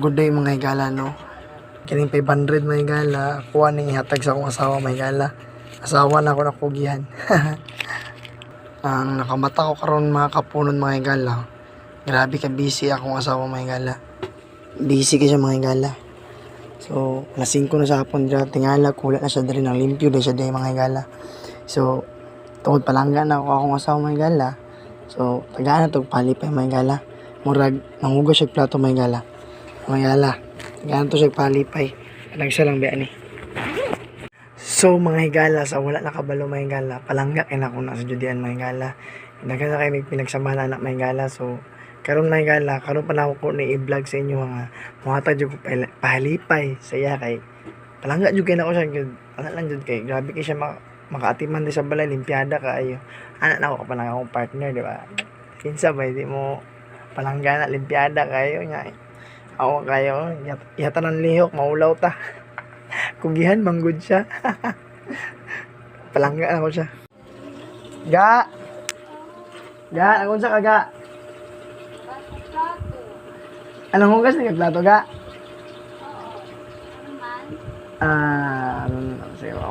Good day mga higala, no? Kining 500 mga higala. Kuha ning ihatag sa akong asawa mga higala. Asawa na ako nakugihan. Ang nakamata ko karon mga kapunon mga higala. Grabe ka busy akong asawa mga higala. Busy ka siya mga higala. So, alas 5 na sa hapon dira tingala, kulat na siya diri ng limpyo dahil siya diri mga higala. So, tungod palangga na ako akong asawa mga higala. So, tagaan na tog palipay mga higala. Murag nangugas siya plato mga higala. Mga higala, tagaan to siya palipay. Nagsa lang biya ni. So, mga higala, sa wala nakabalo mga higala, palangga kay na ako na sa judian mga higala. Dagan na kayo pinagsamahan anak mga higala. So, karon mga higala, karon pa na ako ni i-vlog sa inyo nga muhatag jud ko pahalipay sa iya kay palangga jud kay na ako siya gyud. Ana lang jud kay grabe kay siya makaatiman di sa balay limpyada kaayo. Ana na ako pa lang akong partner, di ba? Kinsa ba di mo palangga na limpyada kayo nya. Ako kayo, ihatan ng lihok, maulaw ta. Kugihan, manggod siya. Palangga ako siya. Ga! Ga, akong sa kaga. Anong hugas na plato, ga?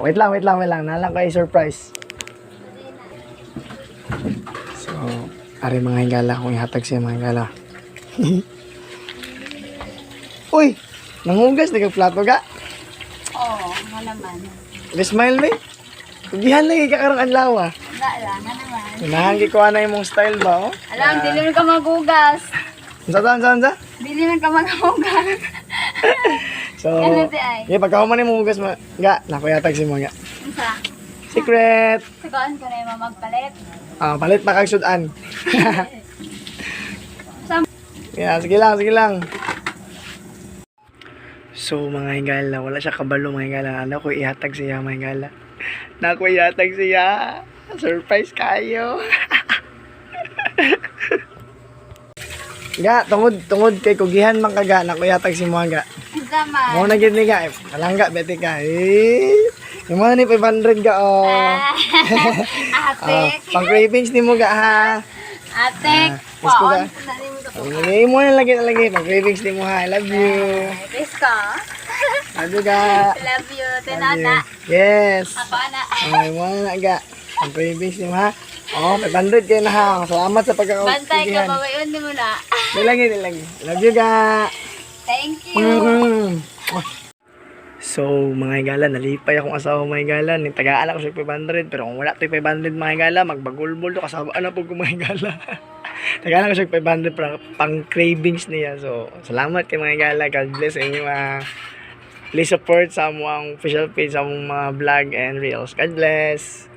Wait lang. Nalang ko ay surprise. So, ari mga higala, kung ihatag siya mga higala. Uy! Nanghugas na plato, ga? Oo, nga naman. Smile me. Kugihan lagi ka karang adlaw ah. Wala lang, nga naman. Inahangi ko na imong style ba oh. Alam, dili man ka magugas. Sa? Dili man ka magugas. So, Ano di ay? pagkahuman imong hugas ma, ga, nakuyatag si mo ga. Isa. Secret. Sagaan ko na yung magpalit. Palit pa kag sudan. Sam- Yeah, sige lang. So, mga higala, wala siya kabalo mga higala. Ano ko ihatag siya mga higala. Naku ihatag siya. Surprise kayo. Ga, tungod kay kugihan man kaga, naku ihatag si mga ga. Isa man. Mo na gid ni ga, palangga beti ka. Yung mga ni 500 ga oh. Atek. Pang cravings ni mo ga ha. Atek. Miss ko ga. Nani mo ka po. Lagay mo na lagi. Pang cravings ni mo ha. I love you. Tes ka. Love you ga. Love you. Love Tinana. you. Yes. Ako na. Ay, mo na ga. Pang cravings ni mo ha. Oh, 500 kayo na ha. Salamat sa Bantay ka, pagkakakugihan. babayon di mo na. Lagi. Love you ga. Thank you. So, mga higala, nalipay akong asawa mga higala. Tagaan ako sa 500. Pero kung wala ito 500 mga higala, magbagulbol to. Kasama na po kung mga higala. Tagaan ako sa 500 pang cravings niya. So, salamat kay mga higala. God bless sa inyo. Please support sa among official page, sa among mga vlog and reels. God bless.